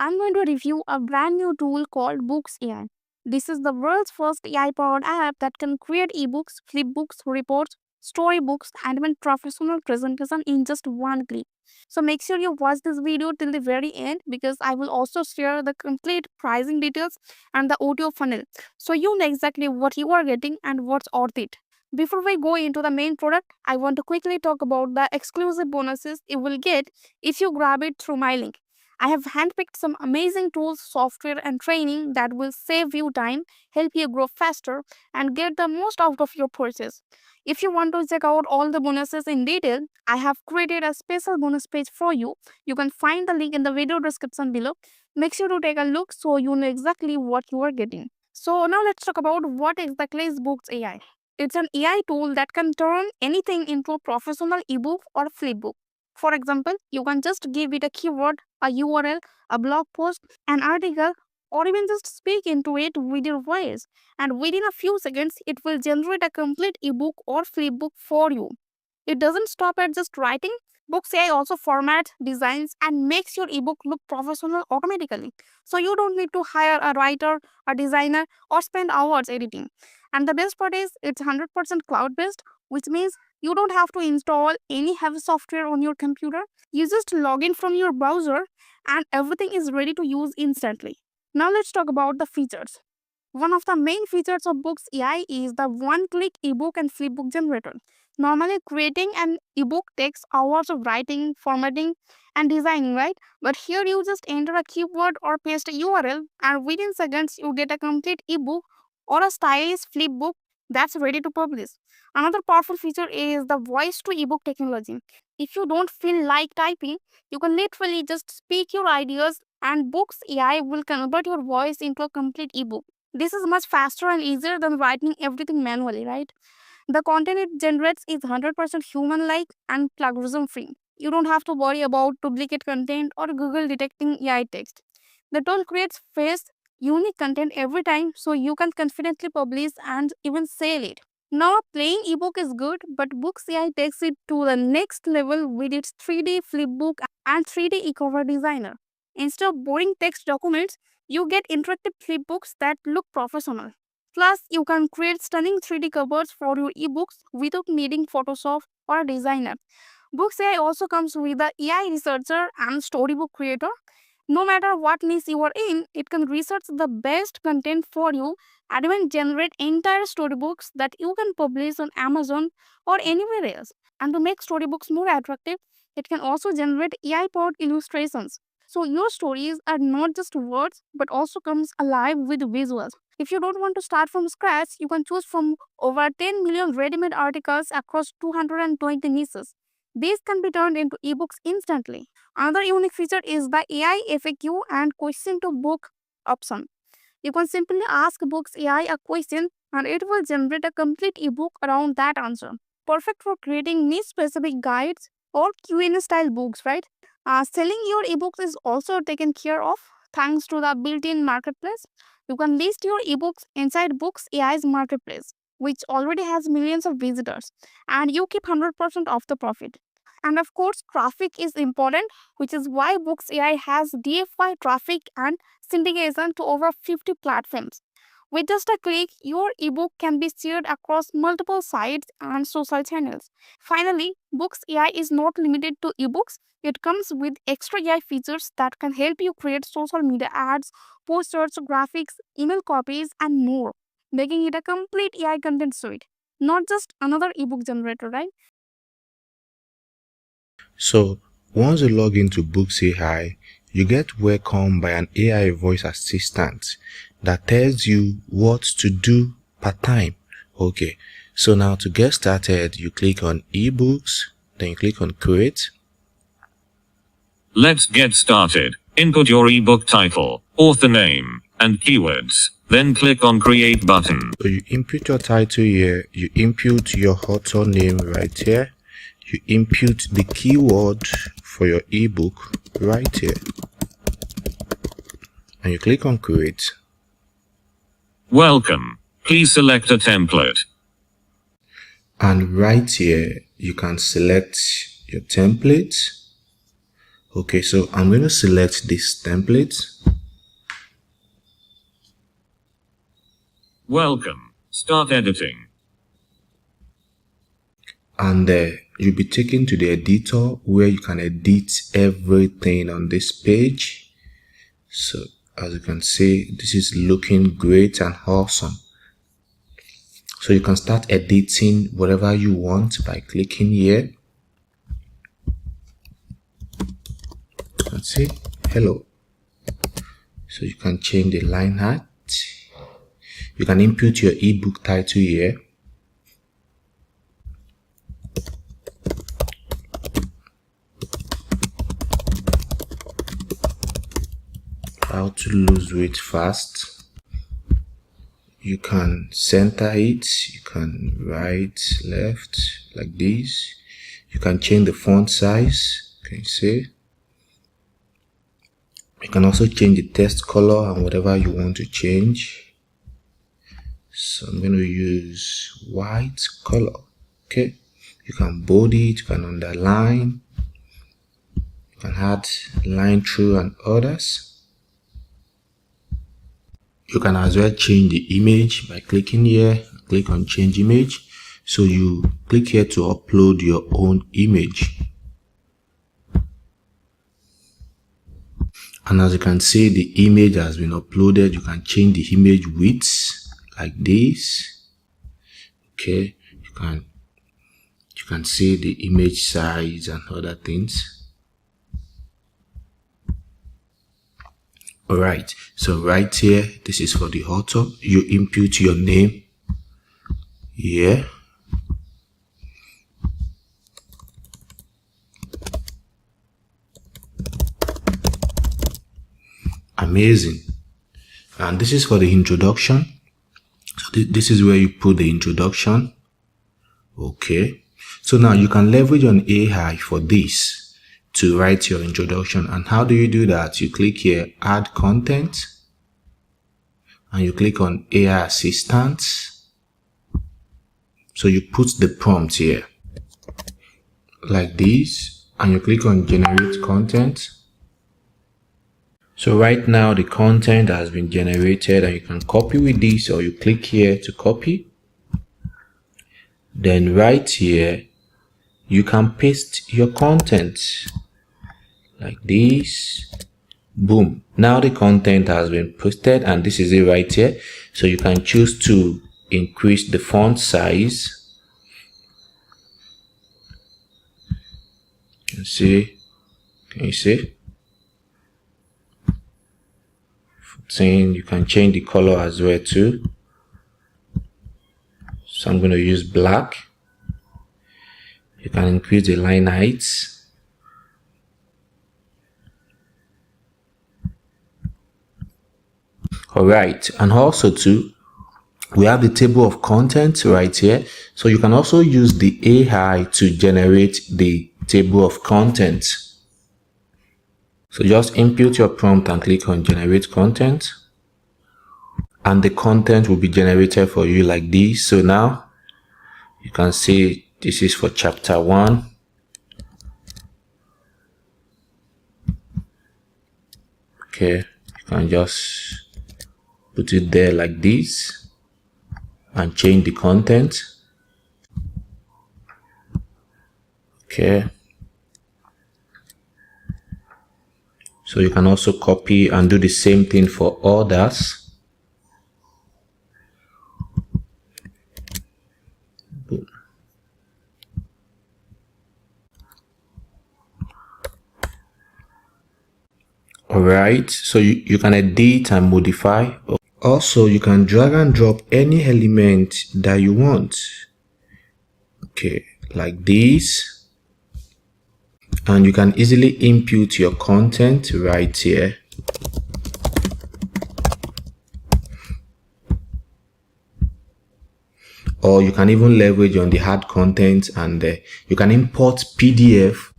I'm going to review a brand new tool called Bookz AI. This is the world's first AI-powered app that can create ebooks, flipbooks, reports, storybooks, and even professional presentation in just one click. So make sure you watch this video till the very end because I will also share the complete pricing details and the OTO funnel. So you know exactly what you are getting and what's worth it. Before we go into the main product, I want to quickly talk about the exclusive bonuses you will get if you grab it through my link. I have handpicked some amazing tools, software, and training that will save you time, help you grow faster, and get the most out of your purchase. If you want to check out all the bonuses in detail, I have created a special bonus page for you. You can find the link in the video description below. Make sure to take a look so you know exactly what you are getting. So now let's talk about what exactly is Bookz AI. It's an AI tool that can turn anything into a professional ebook or flipbook. For example, you can just give it a keyword, a URL, a blog post, an article, or even just speak into it with your voice. And within a few seconds, it will generate a complete ebook or flipbook for you. It doesn't stop at just writing. Bookz AI also formats, designs, and makes your ebook look professional automatically. So you don't need to hire a writer, a designer, or spend hours editing. And the best part is it's 100% cloud based, which means you don't have to install any heavy software on your computer. You just log in from your browser and everything is ready to use instantly. Now let's talk about the features. One of the main features of Bookz AI is the one-click ebook and flipbook generator. Normally, creating an ebook takes hours of writing, formatting, and designing, right? But here you just enter a keyword or paste a URL, and within seconds you get a complete ebook or a stylish flipbook that's ready to publish. Another powerful feature is the voice-to-ebook technology. If you don't feel like typing, you can literally just speak your ideas, and Bookz AI will convert your voice into a complete ebook. This is much faster and easier than writing everything manually, right? The content it generates is 100% human like and plagiarism free. You don't have to worry about duplicate content or Google detecting AI text. The tool creates fresh, unique content every time so you can confidently publish and even sell it. Now, a plain ebook is good, but Bookz AI takes it to the next level with its 3D flipbook and 3D eCover designer. Instead of boring text documents, you get interactive flipbooks that look professional. Plus, you can create stunning 3D covers for your ebooks without needing Photoshop or a designer. Bookz AI also comes with a AI researcher and storybook creator. No matter what niche you are in, it can research the best content for you and even generate entire storybooks that you can publish on Amazon or anywhere else. And to make storybooks more attractive, it can also generate AI-powered illustrations. So your stories are not just words but also comes alive with visuals. If you don't want to start from scratch, you can choose from over 10 million ready-made articles across 220 niches. These can be turned into ebooks instantly. Another unique feature is the AI FAQ and question to book option. You can simply ask Bookz AI a question and it will generate a complete ebook around that answer. Perfect for creating niche specific guides or Q&A style books, right? Selling your ebooks is also taken care of thanks to the built-in marketplace. You can list your ebooks inside Bookz AI's marketplace, which already has millions of visitors, and you keep 100% of the profit. And of course, traffic is important, which is why Bookz AI has DFY traffic and syndication to over 50 platforms. With just a click, your ebook can be shared across multiple sites and social channels. Finally, Bookz AI is not limited to ebooks. It comes with extra AI features that can help you create social media ads, posters, graphics, email copies, and more, making it a complete AI content suite, not just another ebook generator, right? So, once you log into Bookz AI, you get welcomed by an AI voice assistant that tells you what to do per time. Okay, so now to get started, you click on eBooks, then you click on create. Let's get started. Input your ebook title, author name, and keywords. Then click on create button. So you input your title here, you input your author name right here, you input the keyword for your ebook right here, and you click on create. Welcome. Please select a template. And right here, you can select your template. Okay, so I'm going to select this template. Welcome. Start editing. And you'll be taken to the editor where you can edit everything on this page. So as you can see, this is looking great and awesome. So you can start editing whatever you want by clicking here. Let's see, hello. So you can change the line height. You can input your ebook title here. How to lose weight fast. You can center it. You can right, left, like this. You can change the font size. Can you see? You can also change the text color and whatever you want to change. So I'm going to use white color. Okay, you can bold it, you can underline, you can add line through and others. You can as well change the image by clicking here, click on change image. So you click here to upload your own image. And as you can see, the image has been uploaded. You can change the image width like this. Okay, you can see the image size and other things. All right, so right here, this is for the author. You input your name here. Amazing. And this is for the introduction. So this is where you put the introduction. Okay, so now you can leverage on AI for this to write your introduction. And how do you do that? You click here, add content, and you click on AI assistant. So you put the prompt here like this, and you click on generate content. So right now the content has been generated, and you can copy with this, or you click here to copy. Then right here, you can paste your content like this. Boom. Now the content has been pasted, and this is it right here. So you can choose to increase the font size. Can you see? You can change the color as well too. So I'm going to use black. You can increase the line height. All right, and also too, we have the table of contents right here. So you can also use the AI to generate the table of contents. So just input your prompt and click on generate content, and the content will be generated for you like this. So now you can see this is for chapter 1. Okay, you can just put it there like this and change the content. Okay, so you can also copy and do the same thing for others. Boom. All right, so you can edit and modify. Also, you can drag and drop any element that you want. Okay, like this. And you can easily input your content right here. Or you can even leverage on the hard content, and you can import PDF.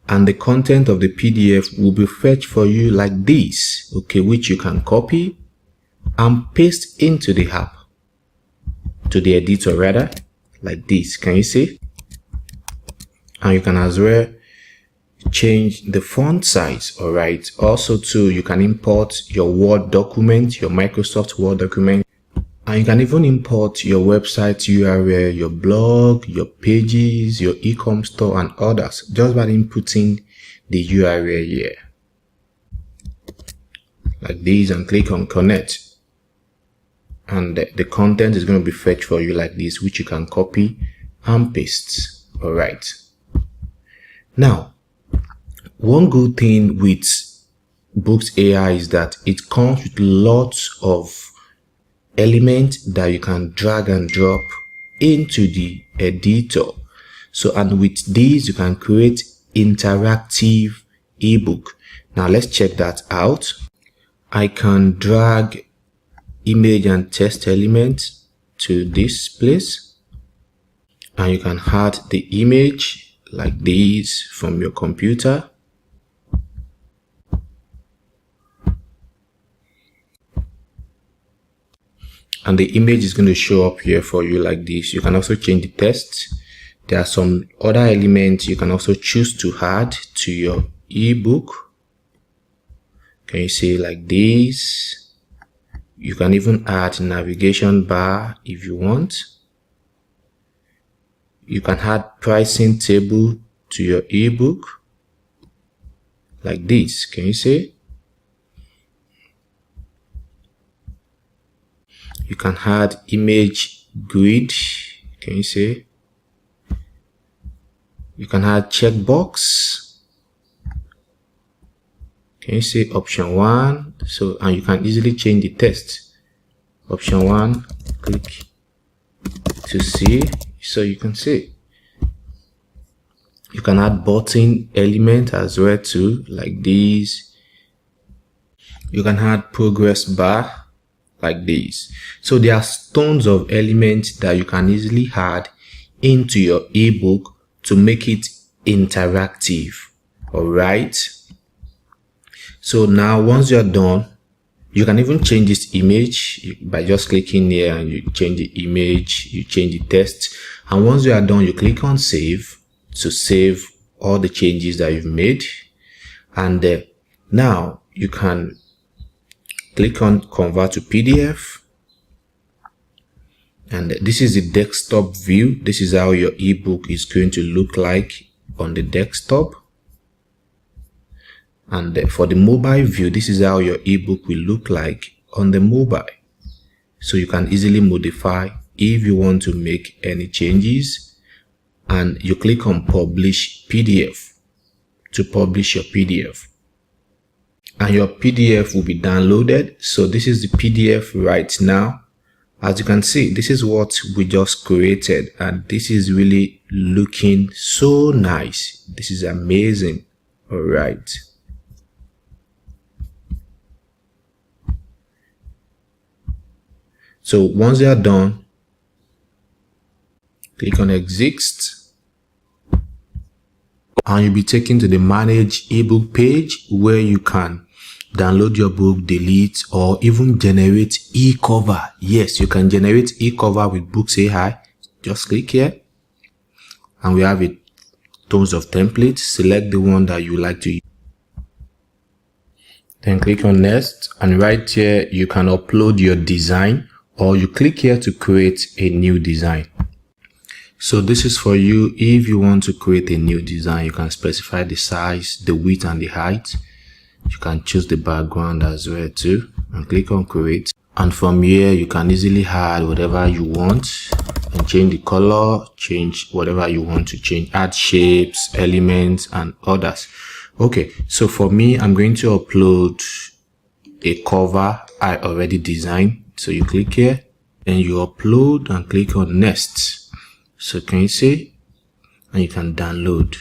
And the content of the PDF will be fetched for you like this, okay, which you can copy and paste into the app. to the editor rather, like this. Can you see? And you can as well change the font size. All right, also too, you can import your Word document, your Microsoft Word document, and you can even import your website URL, your blog, your pages, your e-com store, and others just by inputting the URL here like this and click on connect, and the content is going to be fetched for you like this, which you can copy and paste. All right, now one good thing with Bookz AI is that it comes with lots of elements that you can drag and drop into the editor. So, and with these you can create interactive ebook. Now let's check that out. I can drag image and text elements to this place, and you can add the image like this from your computer. And the image is going to show up here for you like this. You can also change the text. There are some other elements you can also choose to add to your ebook. Can you see like this? You can even add navigation bar if you want. You can add pricing table to your ebook like this. Can you see? You can add image grid. Can you see? You can add checkbox. Can you see option 1? So, and you can easily change the text. Option 1, click to see, so you can see. You can add button element as well too, like this. You can add progress bar like this. So there are tons of elements that you can easily add into your ebook to make it interactive. All right, so now once you're done, you can even change this image by just clicking here, and you change the image, you change the text, and once you are done, you click on save to save all the changes that you've made. And now you can click on convert to PDF, and this is the desktop view. This is how your ebook is going to look like on the desktop. And for the mobile view, this is how your ebook will look like on the mobile. So you can easily modify if you want to make any changes, and you click on publish PDF to publish your PDF, and your PDF will be downloaded. So this is the PDF right now. As you can see, this is what we just created, and this is really looking so nice. This is amazing. All right, so once you are done, click on exit, and you'll be taken to the manage ebook page where you can download your book, delete, or even generate eCover. Yes, you can generate eCover with Bookz AI. Just click here, and we have it tons of templates. Select the one that you like to use, then click on next, and right here you can upload your design, or you click here to create a new design. So this is for you. If you want to create a new design, you can specify the size, the width, and the height. You can choose the background as well too, and click on create. And from here you can easily add whatever you want and change the color, change whatever you want to change, add shapes, elements, and others. Okay, so for me, I'm going to upload a cover I already designed. So you click here and you upload and click on next. So can you see? And you can download.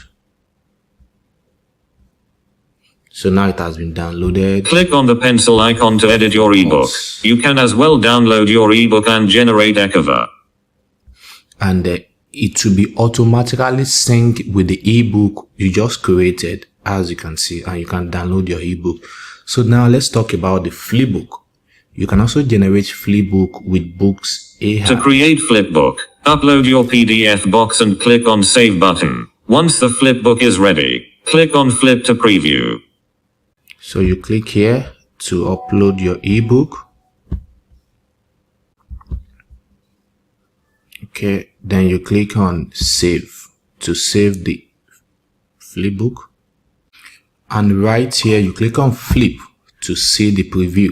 So now it has been downloaded. Click on the pencil icon to edit your ebook. You can as well download your ebook and generate eCover. And it will be automatically sync with the ebook you just created, as you can see, and you can download your ebook. So now let's talk about the flipbook. You can also generate flipbook with Bookz AI. To create flipbook, upload your PDF box and click on Save button. Once the flipbook is ready, click on Flip to preview. So you click here to upload your ebook. Okay, then you click on Save to save the flipbook. And right here, you click on Flip to see the preview.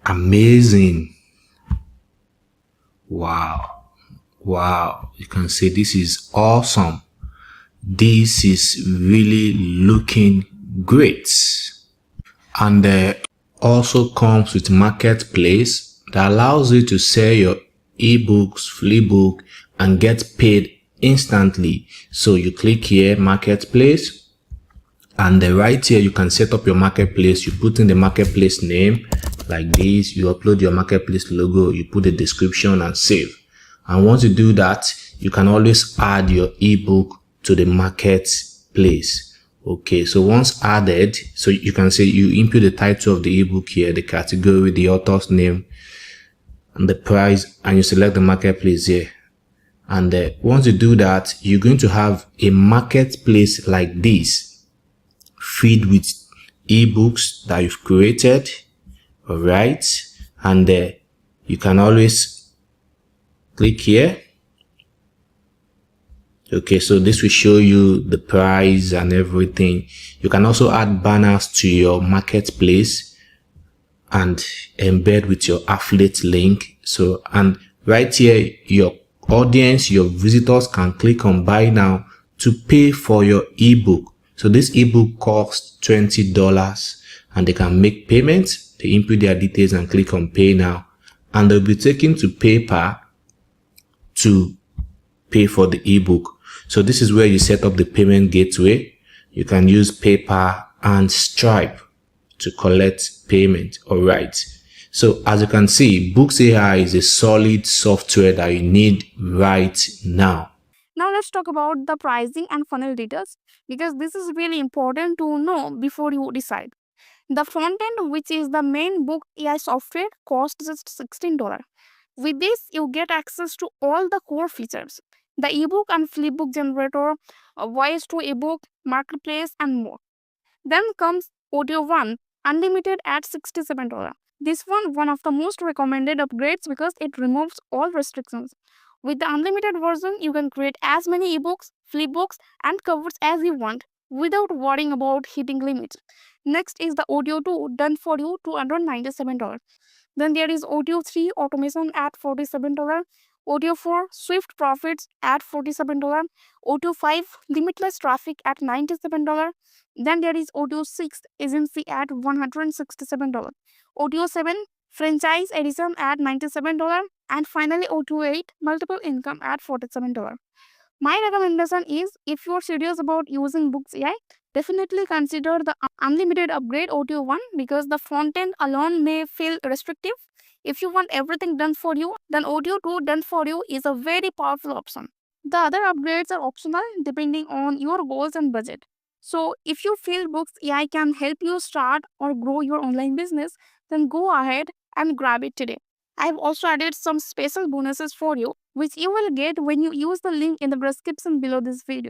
Amazing. Wow. Wow. You can see this is awesome. This is really looking great. And also comes with marketplace that allows you to sell your ebooks, flipbook, and get paid instantly. So you click here, marketplace, and right here you can set up your marketplace. You put in the marketplace name like this, you upload your marketplace logo, you put the description and save. And once you do that, you can always add your ebook to the marketplace. Okay, so once added, so you can say you input the title of the ebook here, the category, the author's name, and the price, and you select the marketplace here. And once you do that, you're going to have a marketplace like this, filled with ebooks that you've created. All right, and you can always click here. Okay, so this will show you the price and everything. You can also add banners to your marketplace and embed with your affiliate link. So, and right here, your audience, your visitors can click on buy now to pay for your ebook. So this ebook costs $20 and they can make payments. They input their details and click on pay now, and they'll be taken to PayPal to pay for the ebook. So this is where you set up the payment gateway. You can use PayPal and Stripe to collect payment. All right. So as you can see, Bookz AI is a solid software that you need right now. Now let's talk about the pricing and funnel details, because this is really important to know before you decide. The front end, which is the main Bookz AI software, costs just $16. With this, you get access to all the core features: the ebook and flipbook generator, a voice to ebook, marketplace, and more. Then comes Audio 1, unlimited at $67. This one of the most recommended upgrades because it removes all restrictions. With the unlimited version, you can create as many ebooks, flipbooks, and covers as you want without worrying about hitting limits. Next is the Audio 2, done for you, $297. Then there is Audio 3 automation at $47, Audio 4 swift profits at $47, Audio 5 limitless traffic at $97. Then there is Audio 6 agency at $167, Audio 7 franchise edition at $97, and finally Audio 8 multiple income at $47. My recommendation is, if you're serious about using Bookz AI, definitely consider the unlimited upgrade Audio 1, because the front end alone may feel restrictive. If you want everything done for you, then Audio 2 done for you is a very powerful option. The other upgrades are optional depending on your goals and budget. So if you feel Bookz AI can help you start or grow your online business, then go ahead and grab it today. I've also added some special bonuses for you, which you will get when you use the link in the description below this video.